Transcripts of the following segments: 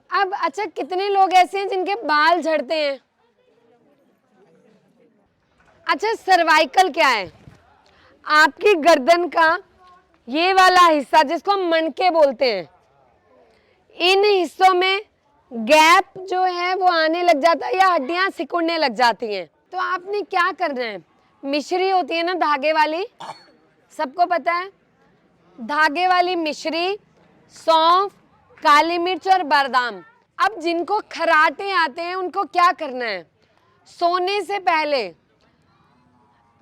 अब अच्छा, कितने लोग ऐसे हैं जिनके बाल झड़ते हैं? अच्छा, सर्वाइकल क्या है? आपकी गर्दन का ये वाला हिस्सा जिसको हम मणके बोलते हैं, इन हिस्सों में गैप जो है वो आने लग जाता है या हड्डियां सिकुड़ने लग जाती हैं। तो आपने क्या करना है, मिश्री होती है ना धागे वाली, सबको पता है, धागे वाली मिश्री, सौंफ, काली मिर्च और बादाम। अब जिनको खराटे आते हैं उनको क्या करना है, सोने से पहले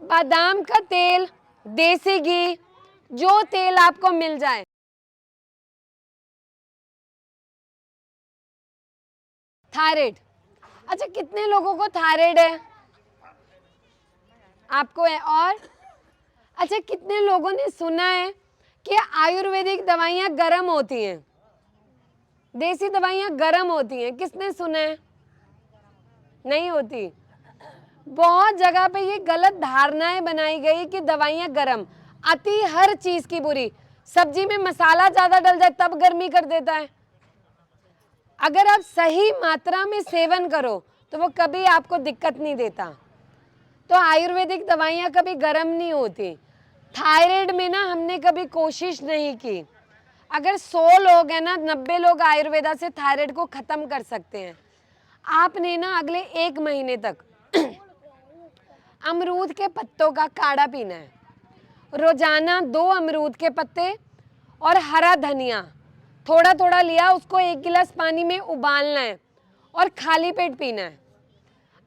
बादाम का तेल, देसी घी, जो तेल आपको मिल जाए, थायराइड। अच्छा, कितने लोगों को थायराइड है? आपको है। और अच्छा, कितने लोगों ने सुना है कि आयुर्वेदिक दवाइयाँ गर्म होती हैं, देसी दवाइयाँ गर्म होती हैं? किसने सुना है? नहीं होती। बहुत जगह पे ये गलत धारणाएं बनाई गई कि दवाइयाँ गर्म, अति हर चीज की बुरी। सब्जी में मसाला ज्यादा डल जाए तब गर्मी कर देता है। अगर आप सही मात्रा में सेवन करो तो वो कभी आपको दिक्कत नहीं देता। तो आयुर्वेदिक दवाइयाँ कभी गर्म नहीं होती। थायराइड में ना हमने कभी कोशिश नहीं की। अगर 100 लोग हैं ना, 90 लोग आयुर्वेदा से थायराइड को खत्म कर सकते हैं। आपने ना अगले 1 महीने तक अमरूद के पत्तों का काढ़ा पीना है। रोजाना 2 अमरूद के पत्ते और हरा धनिया थोड़ा थोड़ा लिया, उसको 1 गिलास पानी में उबालना है और खाली पेट पीना है।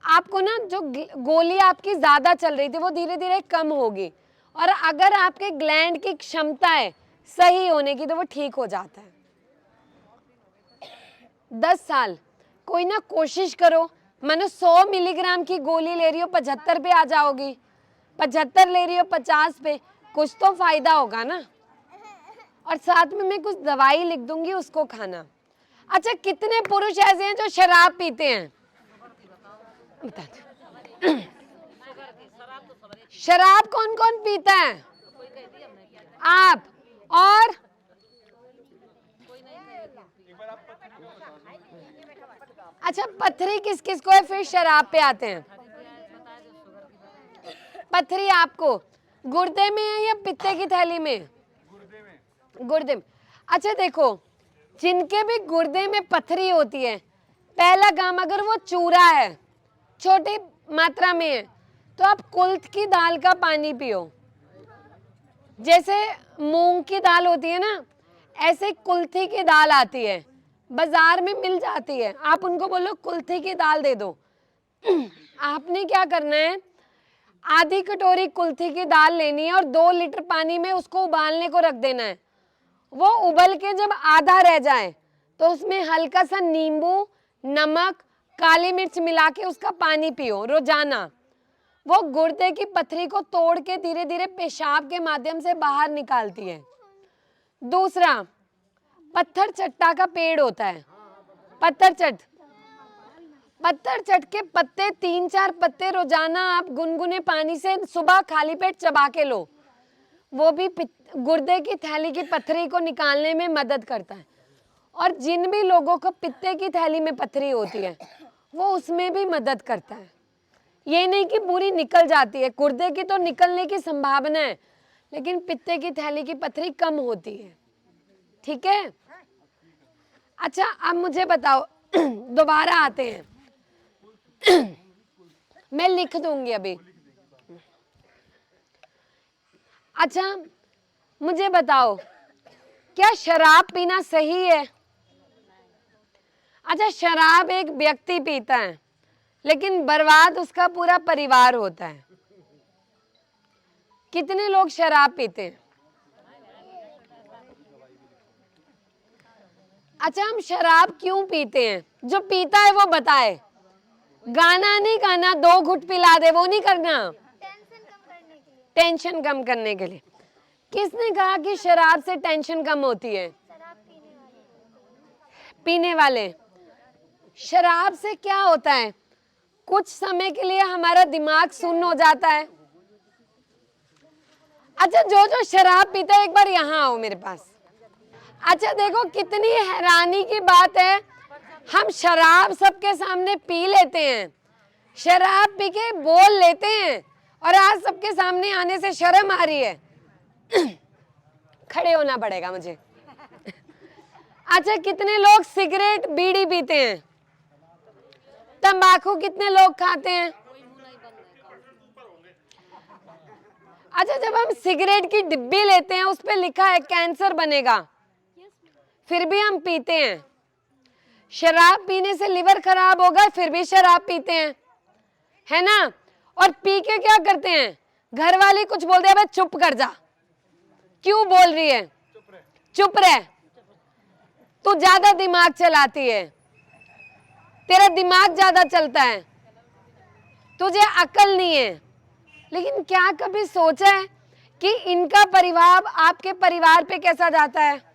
आपको ना जो गोली आपकी ज्यादा चल रही थी वो धीरे धीरे कम होगी, और अगर आपके ग्लैंड की क्षमता है सही होने की तो वो ठीक हो जाता है। 10 साल कोई ना कोशिश करो, मानो 100 मिलीग्राम की गोली ले रही हो 75 पे आ जाओगी, 75 ले रही हो 50 पे, कुछ तो फायदा होगा ना। और साथ में मैं कुछ दवाई लिख दूंगी, उसको खाना। अच्छा, कितने पुरुष ऐसे हैं जो शराब पीते हैं? बता दो। शराब कौन कौन पीता है? आप। और अच्छा, पथरी किस किस को है फिर शराब पे आते हैं? पथरी आपको गुर्दे में है या पित्ते की थैली में? गुर्दे में। अच्छा देखो, जिनके भी गुर्दे में पथरी होती है, पहला काम, अगर वो चूरा है छोटी मात्रा में है तो आप कुल्थ की दाल का पानी पियो। जैसे मूंग की दाल होती है ना, ऐसे कुल्थी की दाल आती है, बाजार में मिल जाती है, आप उनको बोलो कुल्थी की दाल दे दो। आपने क्या करना है, आधी कटोरी कुल्थी की दाल लेनी है और 2 लीटर पानी में उसको उबालने को रख देना है। वो उबल के जब आधा रह जाए तो उसमें हल्का सा नींबू, नमक, काली मिर्च मिला के उसका पानी पियो रोजाना। वो गुर्दे की पथरी को तोड़ के धीरे धीरे पेशाब के माध्यम से बाहर निकालती है। दूसरा, पत्थर चट्टा का पेड़ होता है, पत्थर चट के पत्ते, 3-4 पत्ते रोजाना आप गुनगुने पानी से सुबह खाली पेट चबा के लो। वो भी गुर्दे की थैली की पथरी को निकालने में मदद करता है। और जिन भी लोगों को पित्ते की थैली में पथरी होती है वो उसमें भी मदद करता है। ये नहीं कि पूरी निकल जाती है, गुर्दे की तो निकलने की संभावना है, लेकिन पित्ते की थैली की पथरी कम होती है। ठीक है? अच्छा, अब मुझे बताओ, दोबारा आते हैं। मैं लिख दूंगी अभी। अच्छा, मुझे बताओ, क्या शराब पीना सही है? अच्छा, शराब एक व्यक्ति पीता है लेकिन बर्बाद उसका पूरा परिवार होता है। कितने लोग शराब पीते हैं? अच्छा, हम शराब क्यों पीते हैं? जो पीता है वो बताए। गाना नहीं गाना, 2 घुट पिला दे, वो नहीं करना। टेंशन कम करने के लिए। किसने कहा कि शराब से टेंशन कम होती है? पीने वाले। शराब से क्या होता है, कुछ समय के लिए हमारा दिमाग सुन्न हो जाता है। अच्छा, जो जो शराब पीता है एक बार यहाँ आओ मेरे पास। अच्छा देखो, कितनी हैरानी की बात है, हम शराब सबके सामने पी लेते हैं, शराब पी के बोल लेते हैं, और आज सबके सामने आने से शर्म आ रही है। खड़े होना पड़ेगा मुझे। अच्छा, कितने लोग सिगरेट बीड़ी पीते हैं? तंबाकू कितने लोग खाते हैं? अच्छा, जब हम सिगरेट की डिब्बी लेते हैं उस पे लिखा है कैंसर बनेगा, फिर भी हम पीते हैं। शराब पीने से लिवर खराब होगा, फिर भी शराब पीते हैं, है ना? और पी के क्या करते हैं? घर वाले कुछ बोलते हैं, चुप कर जा, क्यों बोल रही है, चुप रह, तू ज्यादा दिमाग चलाती है, तेरा दिमाग ज्यादा चलता है, तुझे अकल नहीं है। लेकिन क्या कभी सोचा है कि इनका प्रभाव आपके परिवार पे कैसा जाता है?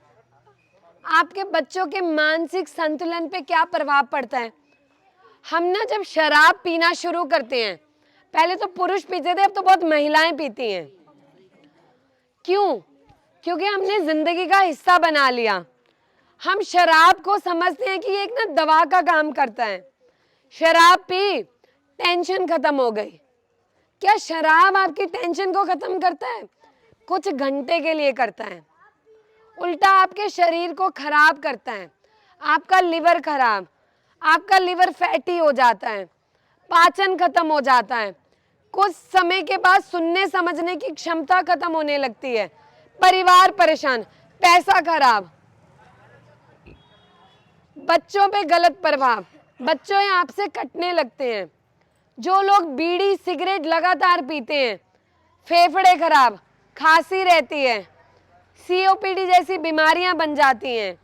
आपके बच्चों के मानसिक संतुलन पे क्या प्रभाव पड़ता है? हम ना जब शराब पीना शुरू करते हैं, पहले तो पुरुष पीते थे, अब तो बहुत महिलाएं पीती हैं। क्यों? क्योंकि हमने जिंदगी का हिस्सा बना लिया। हम शराब को समझते हैं कि ये एक ना दवा का काम करता है। शराब पी, टेंशन खत्म हो गई। क्या शराब आपकी टेंशन को खत्म करता है? कुछ घंटे के लिए करता है, उल्टा आपके शरीर को खराब करता है। आपका लिवर खराब, आपका लिवर फैटी हो जाता है, पाचन खत्म हो जाता है, कुछ समय के बाद सुनने समझने की क्षमता खत्म होने लगती है, परिवार परेशान, पैसा खराब, बच्चों पे गलत प्रभाव, बच्चों आपसे कटने लगते हैं। जो लोग बीड़ी सिगरेट लगातार पीते हैं, फेफड़े खराब, खांसी रहती है, सीओपीडी जैसी बीमारियां बन जाती हैं,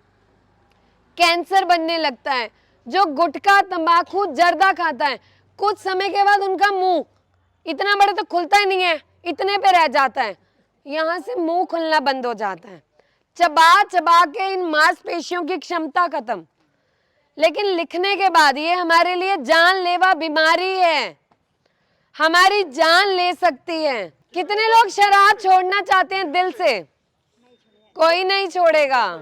कैंसर बनने लगता है। जो गुटखा तंबाकू जर्दा खाता है, कुछ समय के बाद उनका मुंह इतना बड़ा तो खुलता ही नहीं है, इतने पे रह जाता है, यहां से मुंह खुलना बंद हो जाता है, चबा चबा के इन मांसपेशियों की क्षमता खत्म। लेकिन लिखने के बाद ये हमारे लिए जानलेवा बीमारी है, हमारी जान ले सकती है। कितने लोग शराब छोड़ना चाहते हैं दिल से? कोई नहीं छोड़ेगा।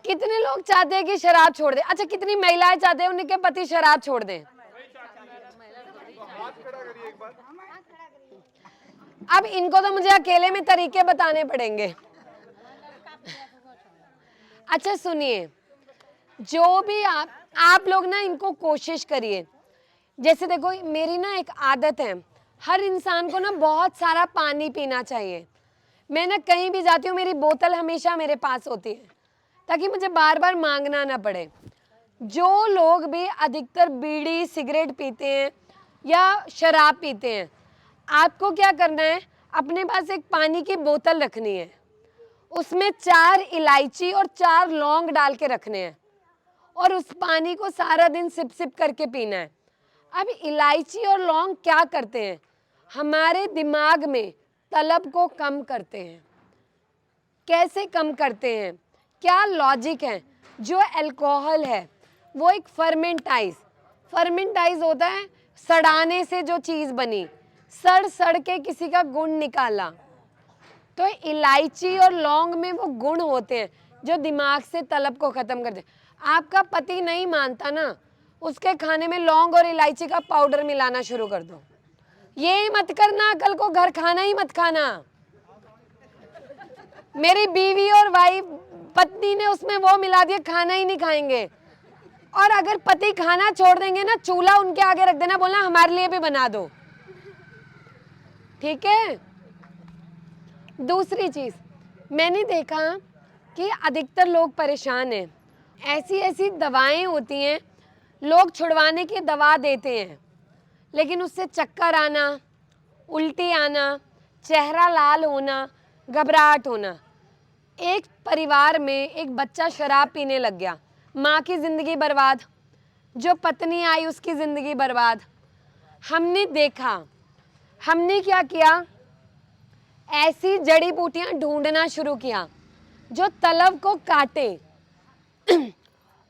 कितने लोग चाहते हैं कि शराब छोड़ दे? अच्छा, कितनी महिलाएं चाहते हैं उनके पति शराब छोड़ दें? अब इनको तो मुझे अकेले में तरीके बताने पड़ेंगे। अच्छा सुनिए, जो भी आप लोग ना इनको कोशिश करिए। जैसे देखो, मेरी ना एक आदत है, हर इंसान को ना बहुत सारा पानी पीना चाहिए। मैं ना कहीं भी जाती हूँ, मेरी बोतल हमेशा मेरे पास होती है ताकि मुझे बार बार मांगना ना पड़े। जो लोग भी अधिकतर बीड़ी सिगरेट पीते हैं या शराब पीते हैं, आपको क्या करना है, अपने पास एक पानी की बोतल रखनी है, उसमें 4 इलायची और 4 लौंग डाल के रखने हैं, और उस पानी को सारा दिन सिप सिप करके पीना है। अब इलायची और लौंग क्या करते हैं? हमारे दिमाग में तलब को कम करते हैं। कैसे कम करते हैं? क्या लॉजिक है? जो अल्कोहल है वो एक फर्मेंटाइज होता है, सड़ाने से जो चीज़ बनी, सड़ के किसी का गुण निकाला। तो इलायची और लौंग में वो गुण होते हैं जो दिमाग से तलब को खत्म कर दे। आपका पति नहीं मानता ना, उसके खाने में लौंग और इलायची का पाउडर मिलाना शुरू कर दो। ये मत करना, कल को घर खाना ही मत खाना। मेरी बीवी और पत्नी ने उसमें वो मिला दिया, खाना ही नहीं खाएंगे। और अगर पति खाना छोड़ देंगे ना, चूल्हा उनके आगे रख देना, बोलना हमारे लिए भी बना दो, ठीक है? दूसरी चीज, मैंने देखा कि अधिकतर लोग परेशान हैं। ऐसी दवाएं होती हैं, लोग छुड़वाने की दवा देते हैं, लेकिन उससे चक्कर आना, उल्टी आना, चेहरा लाल होना, घबराहट होना। एक परिवार में एक बच्चा शराब पीने लग गया, माँ की जिंदगी बर्बाद, जो पत्नी आई उसकी जिंदगी बर्बाद। हमने देखा, हमने क्या किया, ऐसी जड़ी बूटियां ढूंढना शुरू किया जो तलब को काटे।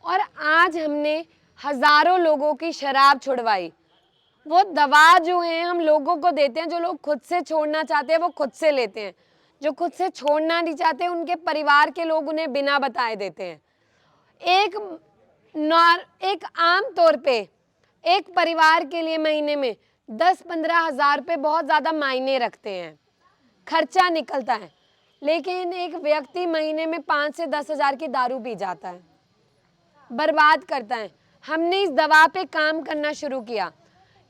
और आज हमने हजारों लोगों की शराब छुड़वाई, वो दवा जो है हम लोगों को देते हैं, जो लोग खुद से छोड़ना चाहते हैं वो खुद से लेते हैं, जो खुद से छोड़ना नहीं चाहते उनके परिवार के लोग उन्हें बिना बताए देते हैं। एक आम तौर पे एक परिवार के लिए महीने में 10-15 हज़ार रुपये बहुत ज़्यादा मायने रखते हैं, खर्चा निकलता है। लेकिन एक व्यक्ति महीने में 5 से 10 हज़ार की दारू पी जाता है, बर्बाद करता है। हमने इस दवा पे काम करना शुरू किया।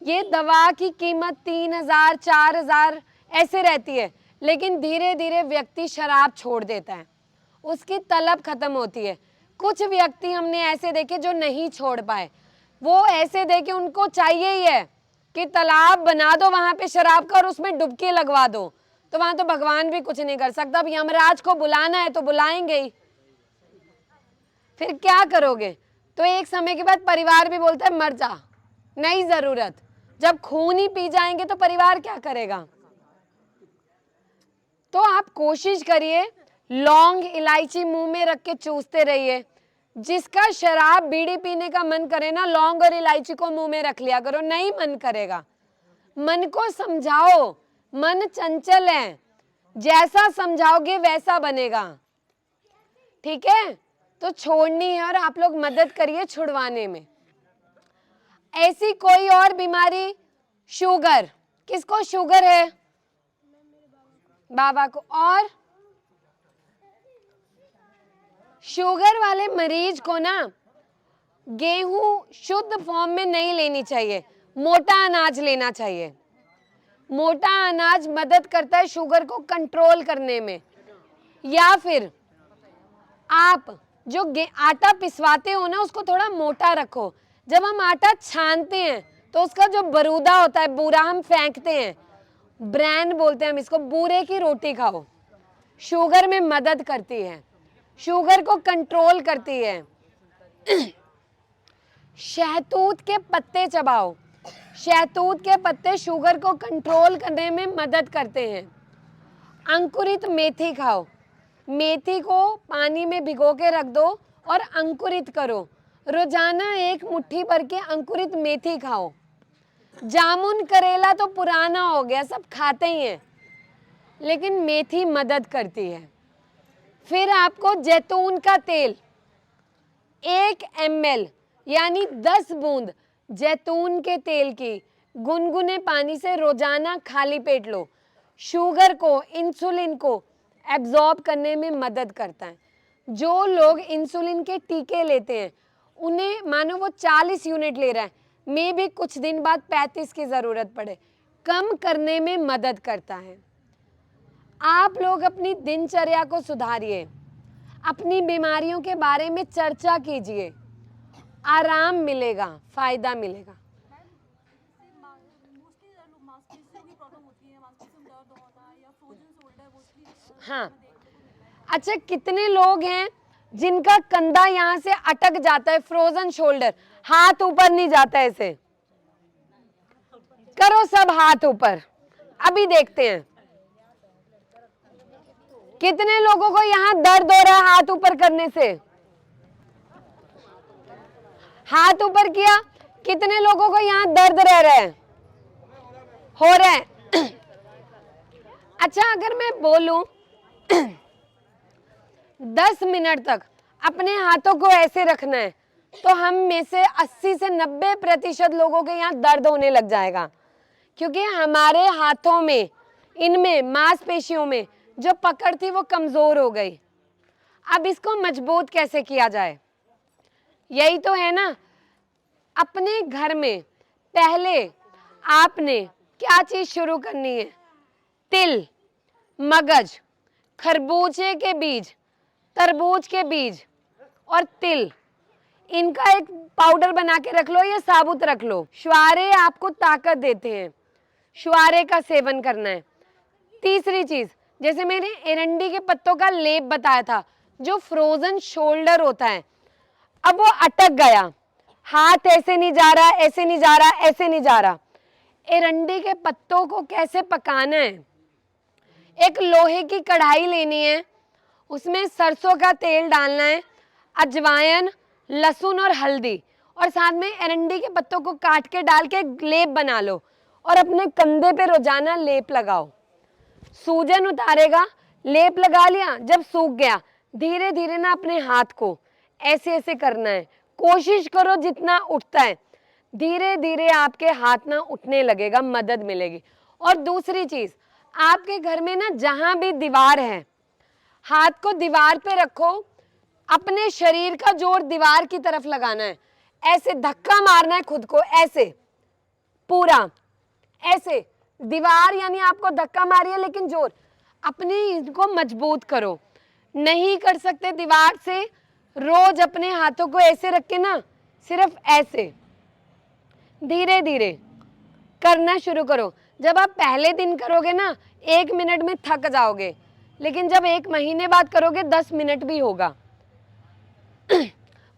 ये दवा की कीमत 3,000 4,000 ऐसे रहती है, लेकिन धीरे धीरे व्यक्ति शराब छोड़ देता है, उसकी तलब खत्म होती है। कुछ व्यक्ति हमने ऐसे देखे जो नहीं छोड़ पाए, वो ऐसे देखे उनको चाहिए ही है कि तालाब बना दो वहां पे शराब का और उसमें डुबकी लगवा दो, तो वहां तो भगवान भी कुछ नहीं कर सकता। अब यमराज को बुलाना है तो बुलाएंगे ही, फिर क्या करोगे? तो एक समय के बाद परिवार भी बोलता है मर जा, नहीं जरूरत। जब खून ही पी जाएंगे तो परिवार क्या करेगा? तो आप कोशिश करिए, लौंग इलायची मुंह में रख के चूसते रहिए। जिसका शराब बीड़ी पीने का मन करे ना, लौंग और इलायची को मुंह में रख लिया करो, नहीं मन करेगा। मन को समझाओ, मन चंचल है, जैसा समझाओगे वैसा बनेगा, ठीक है? तो छोड़नी है और आप लोग मदद करिए छुड़वाने में। ऐसी कोई और बीमारी? शुगर, किसको शुगर है? बाबा को। और शुगर वाले मरीज को ना गेहूं शुद्ध फॉर्म में नहीं लेनी चाहिए, मोटा अनाज लेना चाहिए। मोटा अनाज मदद करता है शुगर को कंट्रोल करने में। या फिर आप जो आटा पिसवाते हो ना, उसको थोड़ा मोटा रखो। जब हम आटा छानते हैं तो उसका जो बरूदा होता है, बूरा हम फेंकते हैं, ब्रैन बोलते हैं हम इसको। बूरे की रोटी खाओ, शुगर में मदद करती है, शुगर को कंट्रोल करती है। शहतूत के पत्ते चबाओ, शहतूत के पत्ते शुगर को कंट्रोल करने में मदद करते हैं। अंकुरित मेथी खाओ, मेथी को पानी में भिगो के रख दो और अंकुरित करो। रोजाना एक मुट्ठी भर के अंकुरित मेथी खाओ। जामुन करेला तो पुराना हो गया, सब खाते ही हैं, लेकिन मेथी मदद करती है। फिर आपको जैतून का तेल 1 ml यानी 10 बूंद जैतून के तेल की गुनगुने पानी से रोजाना खाली पेट लो। शुगर को, इंसुलिन को एब्जॉर्ब करने में मदद करता है। जो लोग इंसुलिन के टीके लेते हैं, उन्हें मानो वो 40 यूनिट ले रहा है, में भी कुछ दिन बाद 35 की ज़रूरत पड़े, कम करने में मदद करता है। आप लोग अपनी दिनचर्या को सुधारिए, अपनी बीमारियों के बारे में चर्चा कीजिए, आराम मिलेगा, फायदा मिलेगा। हाँ, अच्छा, कितने लोग हैं जिनका कंधा यहाँ से अटक जाता है, फ्रोजन शोल्डर, हाथ ऊपर नहीं जाता ऐसे? करो सब हाथ ऊपर, अभी देखते हैं कितने लोगों को यहाँ दर्द हो रहा है हाथ ऊपर करने से। हाथ ऊपर किया, कितने लोगों को यहाँ दर्द रह रहा है, हो रहा है? अच्छा, अगर मैं बोलूं 10 मिनट तक अपने हाथों को ऐसे रखना है, तो हम में से 80 से 90% लोगों के यहाँ दर्द होने लग जाएगा, क्योंकि हमारे हाथों में, इनमें मांसपेशियों में जो पकड़ थी वो कमजोर हो गई। अब इसको मजबूत कैसे किया जाए? यही तो है ना, अपने घर में पहले आपने क्या चीज शुरू करनी है? तिल, मगज, खरबूजे के बीज, तरबूज के बीज और तिल, इनका एक पाउडर बना के रख लो या साबुत रख लो। शुआरे आपको ताकत देते हैं, शुआरे का सेवन करना है। तीसरी चीज, जैसे मैंने एरंडी के पत्तों का लेप बताया था, जो फ्रोजन शोल्डर होता है, अब वो अटक गया, हाथ ऐसे नहीं जा रहा, ऐसे नहीं जा रहा, ऐसे नहीं जा रहा, एरंडी के पत्तों को कैसे पकाना है? एक लोहे की कढ़ाई लेनी है, उसमें सरसों का तेल डालना है, अजवाइन, लहसुन और हल्दी, और साथ में एरंडी के पत्तों को काट के डाल के लेप बना लो और अपने कंधे पे रोजाना लेप लगाओ। सूजन उतारेगा, लेप लगा लिया, जब सूख गया धीरे धीरे ना अपने हाथ को ऐसे ऐसे करना है। कोशिश करो जितना उठता है, धीरे धीरे आपके हाथ ना उठने लगेगा, मदद मिलेगी। और दूसरी चीज, आपके घर में ना जहां भी दीवार है, हाथ को दीवार पे रखो, अपने शरीर का जोर दीवार की तरफ लगाना है, ऐसे धक्का मारना है खुद को, ऐसे पूरा ऐसे दीवार, यानी आपको धक्का मारिए लेकिन जोर, अपनी इनको मजबूत करो। नहीं कर सकते दीवार से, रोज अपने हाथों को ऐसे रख के ना सिर्फ ऐसे धीरे धीरे करना शुरू करो। जब आप पहले दिन करोगे ना 1 मिनट में थक जाओगे, लेकिन जब 1 महीने बाद करोगे 10 मिनट भी होगा।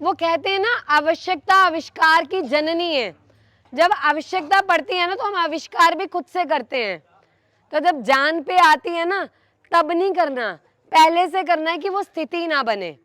वो कहते हैं ना, आवश्यकता आविष्कार की जननी है। जब आवश्यकता पड़ती है ना तो हम आविष्कार भी खुद से करते हैं। तो जब जान पे आती है ना तब नहीं करना, पहले से करना है कि वो स्थिति ना बने।